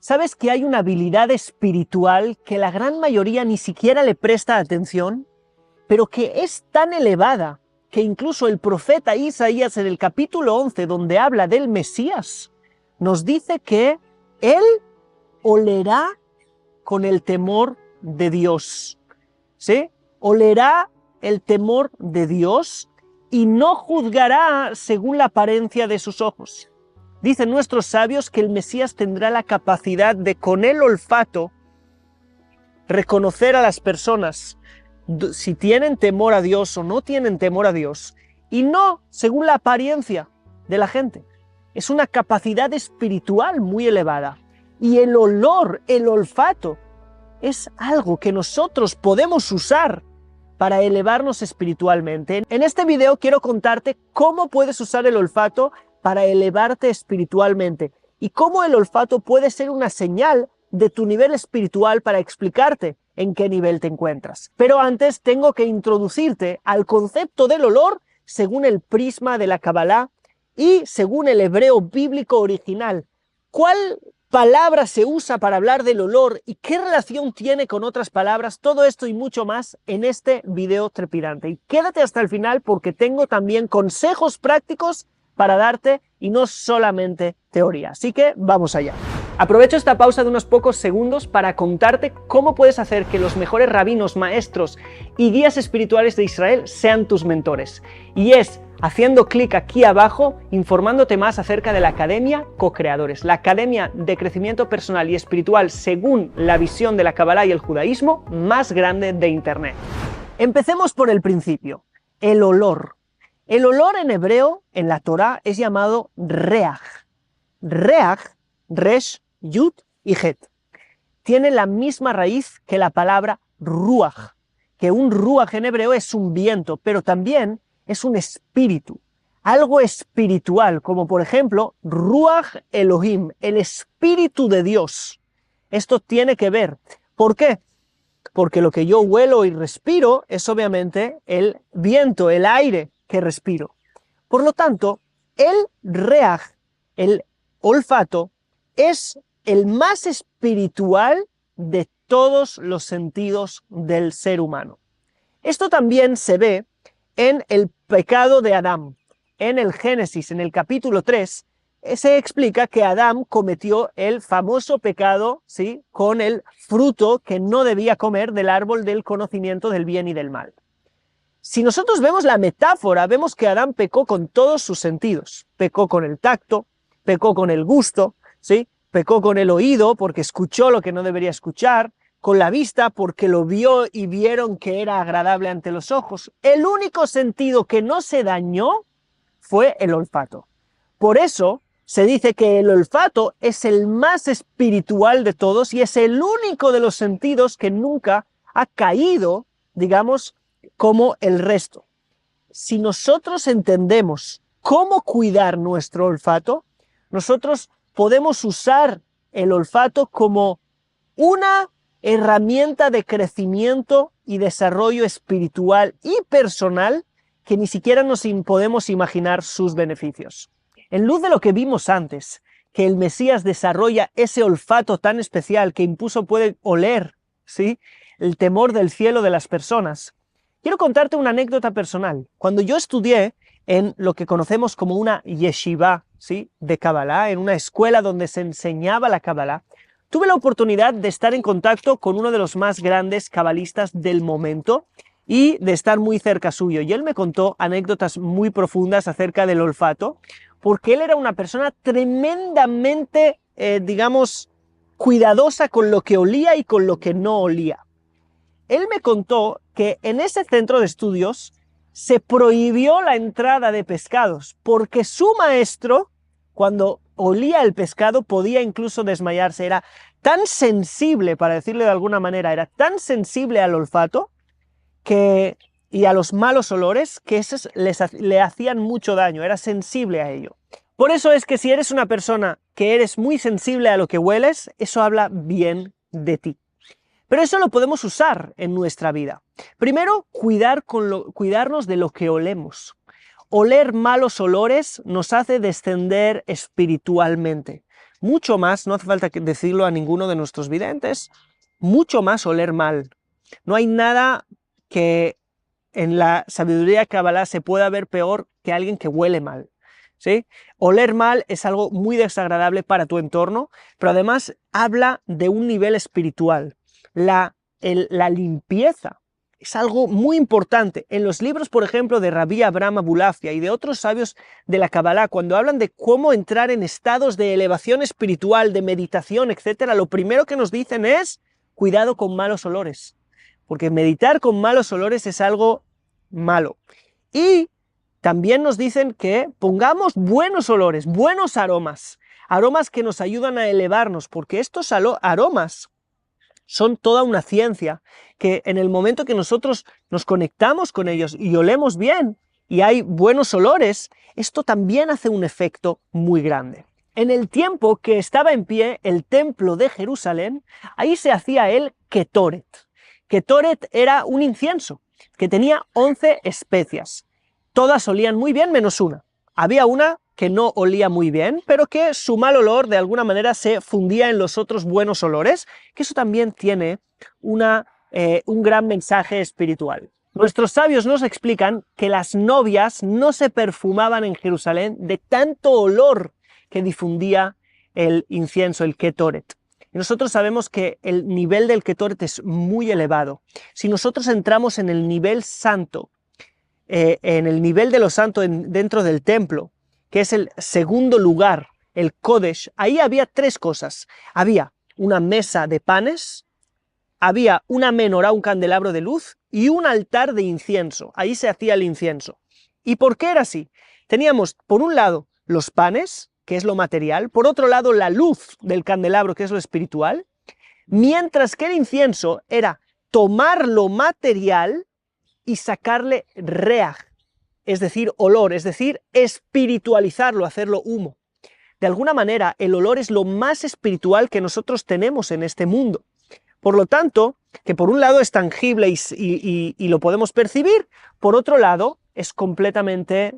¿Sabes que hay una habilidad espiritual que la gran mayoría ni siquiera le presta atención, pero que es tan elevada que incluso el profeta Isaías en el capítulo 11, donde habla del Mesías, nos dice que él olerá con el temor de Dios? ¿Sí? Olerá el temor de Dios y no juzgará según la apariencia de sus ojos. Dicen nuestros sabios que el Mesías tendrá la capacidad de, con el olfato, reconocer a las personas si tienen temor a Dios o no tienen temor a Dios, y no según la apariencia de la gente. Es una capacidad espiritual muy elevada. Y el olor, el olfato, es algo que nosotros podemos usar para elevarnos espiritualmente. En este video quiero contarte cómo puedes usar el olfato para elevarte espiritualmente y cómo el olfato puede ser una señal de tu nivel espiritual para explicarte en qué nivel te encuentras. Pero antes tengo que introducirte al concepto del olor según el prisma de la Kabbalah y según el hebreo bíblico original. ¿Cuál palabra se usa para hablar del olor y qué relación tiene con otras palabras? Todo esto y mucho más en este video trepidante. Y quédate hasta el final porque tengo también consejos prácticos para darte y no solamente teoría. Así que vamos allá. Aprovecho esta pausa de unos pocos segundos para contarte cómo puedes hacer que los mejores rabinos, maestros y guías espirituales de Israel sean tus mentores. Y es haciendo clic aquí abajo, informándote más acerca de la Academia Co-Creadores, la academia de crecimiento personal y espiritual según la visión de la Kabbalah y el judaísmo más grande de Internet. Empecemos por el principio, el olor. El olor en hebreo, en la Torá, es llamado reach. Reach, resh, yud y het. Tiene la misma raíz que la palabra ruach, que un ruach en hebreo es un viento, pero también es un espíritu, algo espiritual, como por ejemplo Ruach Elohim, el espíritu de Dios. Esto tiene que ver. ¿Por qué? Porque lo que yo huelo y respiro es obviamente el viento, el aire que respiro. Por lo tanto, el reach, el olfato, es el más espiritual de todos los sentidos del ser humano. Esto también se ve en el pecado de Adán. En el Génesis, en el capítulo 3, se explica que Adán cometió el famoso pecado, ¿sí?, con el fruto que no debía comer del árbol del conocimiento del bien y del mal. Si nosotros vemos la metáfora, vemos que Adán pecó con todos sus sentidos. Pecó con el tacto, pecó con el gusto, ¿sí?, pecó con el oído porque escuchó lo que no debería escuchar, con la vista porque lo vio y vieron que era agradable ante los ojos. El único sentido que no se dañó fue el olfato. Por eso se dice que el olfato es el más espiritual de todos y es el único de los sentidos que nunca ha caído, digamos, como el resto. Si nosotros entendemos cómo cuidar nuestro olfato, nosotros podemos usar el olfato como una herramienta de crecimiento y desarrollo espiritual y personal que ni siquiera nos podemos imaginar sus beneficios. En luz de lo que vimos antes, que el Mesías desarrolla ese olfato tan especial que incluso puede oler, ¿sí?, el temor del cielo de las personas, quiero contarte una anécdota personal. Cuando yo estudié en lo que conocemos como una yeshiva, ¿sí?, de Kabbalah, en una escuela donde se enseñaba la Kabbalah, tuve la oportunidad de estar en contacto con uno de los más grandes cabalistas del momento y de estar muy cerca suyo. Y él me contó anécdotas muy profundas acerca del olfato, porque él era una persona tremendamente, digamos, cuidadosa con lo que olía y con lo que no olía. Él me contó que en ese centro de estudios se prohibió la entrada de pescados, porque su maestro, cuando olía el pescado, podía incluso desmayarse. Era tan sensible, para decirlo de alguna manera, era tan sensible al olfato y a los malos olores que esos le hacían mucho daño, era sensible a ello. Por eso es que si eres una persona que eres muy sensible a lo que hueles, eso habla bien de ti. Pero eso lo podemos usar en nuestra vida. Primero, cuidarnos de lo que olemos. Oler malos olores nos hace descender espiritualmente. mucho más, no hace falta decirlo a ninguno de nuestros videntes, mucho más oler mal. No hay nada que en la sabiduría Kabbalah se pueda ver peor que alguien que huele mal, ¿sí? Oler mal es algo muy desagradable para tu entorno, pero además habla de un nivel espiritual. La limpieza es algo muy importante. En los libros, por ejemplo, de Rabbi Abraham Abulafia y de otros sabios de la Kabbalah, cuando hablan de cómo entrar en estados de elevación espiritual, de meditación, etc., lo primero que nos dicen es cuidado con malos olores, porque meditar con malos olores es algo malo. Y también nos dicen que pongamos buenos olores, buenos aromas, aromas que nos ayudan a elevarnos, porque estos aromas son toda una ciencia, que en el momento que nosotros nos conectamos con ellos y olemos bien, y hay buenos olores, esto también hace un efecto muy grande. En el tiempo que estaba en pie el templo de Jerusalén, ahí se hacía el Ketoret. Ketoret era un incienso que tenía 11 especias. Todas olían muy bien menos una. Había una que no olía muy bien, pero que su mal olor de alguna manera se fundía en los otros buenos olores, que eso también tiene un gran mensaje espiritual. Nuestros sabios nos explican que las novias no se perfumaban en Jerusalén de tanto olor que difundía el incienso, el Ketoret. Y nosotros sabemos que el nivel del Ketoret es muy elevado. Si nosotros entramos en el nivel santo, en el nivel de lo santo dentro del templo, que es el segundo lugar, el Kodesh, ahí había tres cosas. Había una mesa de panes, había una menorá, un candelabro de luz, y un altar de incienso. Ahí se hacía el incienso. ¿Y por qué era así? Teníamos, por un lado, los panes, que es lo material, por otro lado, la luz del candelabro, que es lo espiritual, mientras que el incienso era tomar lo material y sacarle reaj, es decir, olor, es decir, espiritualizarlo, hacerlo humo. De alguna manera, el olor es lo más espiritual que nosotros tenemos en este mundo. Por lo tanto, que por un lado es tangible y lo podemos percibir, por otro lado es completamente,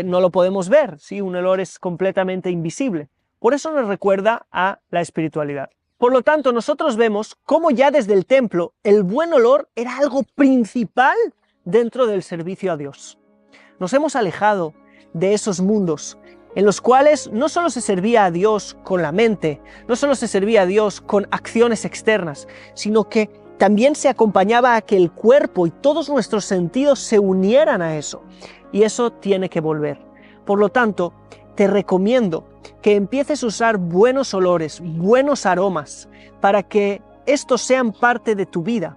no lo podemos ver, ¿sí? Un olor es completamente invisible. Por eso nos recuerda a la espiritualidad. Por lo tanto, nosotros vemos cómo ya desde el templo el buen olor era algo principal dentro del servicio a Dios. Nos hemos alejado de esos mundos en los cuales no solo se servía a Dios con la mente, no solo se servía a Dios con acciones externas, sino que también se acompañaba a que el cuerpo y todos nuestros sentidos se unieran a eso. Y eso tiene que volver. Por lo tanto, te recomiendo que empieces a usar buenos olores, buenos aromas, para que estos sean parte de tu vida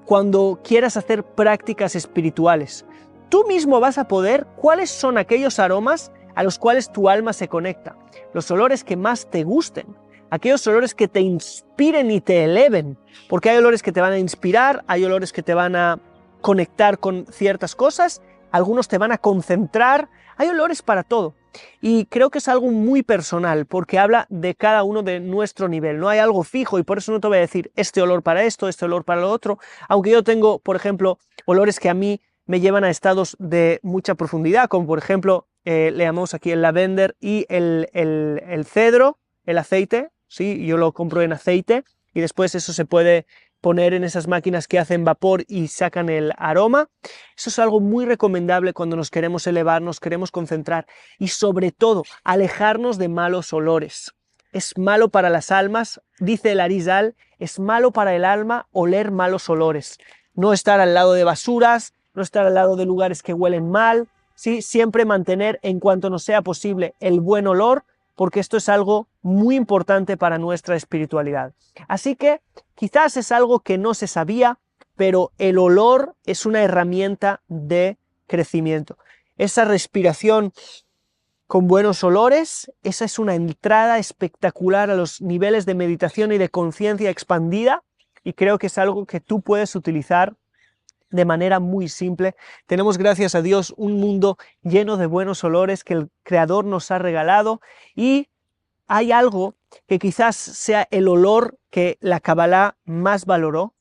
cuando quieras hacer prácticas espirituales. Tú mismo vas a poder cuáles son aquellos aromas a los cuales tu alma se conecta, los olores que más te gusten, aquellos olores que te inspiren y te eleven, porque hay olores que te van a inspirar, hay olores que te van a conectar con ciertas cosas, algunos te van a concentrar, hay olores para todo. Y creo que es algo muy personal, porque habla de cada uno de nuestro nivel, no hay algo fijo y por eso no te voy a decir este olor para esto, este olor para lo otro, aunque yo tengo, por ejemplo, olores que a mí me llevan a estados de mucha profundidad, como por ejemplo, le llamamos aquí el lavender y el cedro, el aceite, ¿sí? Yo lo compro en aceite y después eso se puede poner en esas máquinas que hacen vapor y sacan el aroma. Eso es algo muy recomendable cuando nos queremos elevar, nos queremos concentrar y sobre todo alejarnos de malos olores. Es malo para las almas, dice el Arizal, es malo para el alma oler malos olores. No estar al lado de basuras, no estar al lado de lugares que huelen mal, ¿sí? Siempre mantener en cuanto nos sea posible el buen olor, porque esto es algo muy importante para nuestra espiritualidad. Así que quizás es algo que no se sabía, pero el olor es una herramienta de crecimiento. Esa respiración con buenos olores, esa es una entrada espectacular a los niveles de meditación y de conciencia expandida, y creo que es algo que tú puedes utilizar de manera muy simple. Tenemos, gracias a Dios, un mundo lleno de buenos olores que el Creador nos ha regalado, y hay algo que quizás sea el olor que la Kabbalah más valoró,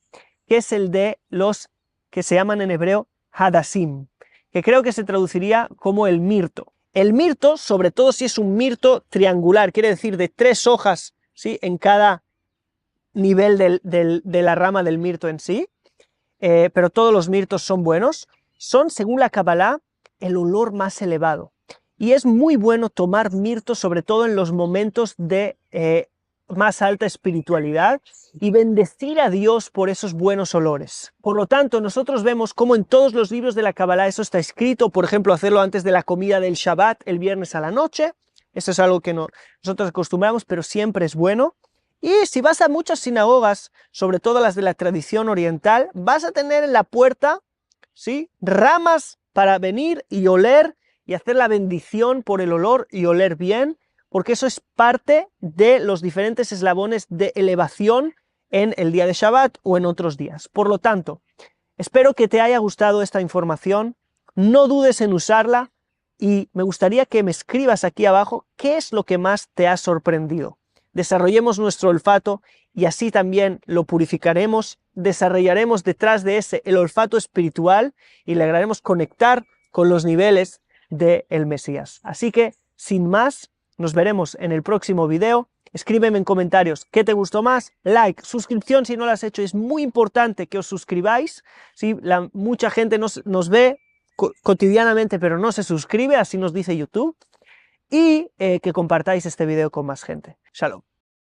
que es el de los que se llaman en hebreo Hadasim, que creo que se traduciría como el mirto. El mirto, sobre todo si es un mirto triangular, quiere decir de 3 hojas, ¿sí?, en cada nivel de la rama del mirto en sí, pero todos los mirtos son buenos, son, según la Kabbalah, el olor más elevado. Y es muy bueno tomar mirto, sobre todo en los momentos de más alta espiritualidad, y bendecir a Dios por esos buenos olores. Por lo tanto, nosotros vemos cómo en todos los libros de la Kabbalah eso está escrito. Por ejemplo, hacerlo antes de la comida del Shabbat, el viernes a la noche. Eso es algo que nosotros acostumbramos, pero siempre es bueno. Y si vas a muchas sinagogas, sobre todo las de la tradición oriental, vas a tener en la puerta, ¿sí?, ramas para venir y oler y hacer la bendición por el olor y oler bien, porque eso es parte de los diferentes eslabones de elevación en el día de Shabbat o en otros días. Por lo tanto, espero que te haya gustado esta información, no dudes en usarla y me gustaría que me escribas aquí abajo qué es lo que más te ha sorprendido. Desarrollemos nuestro olfato y así también lo purificaremos, desarrollaremos detrás de ese el olfato espiritual y lograremos conectar con los niveles del Mesías. Así que, sin más, nos veremos en el próximo video. Escríbeme en comentarios qué te gustó más, like, suscripción si no lo has hecho. Es muy importante que os suscribáis. ¿Sí? Mucha gente nos ve cotidianamente, pero no se suscribe, así nos dice YouTube. Y que compartáis este video con más gente. Shalom.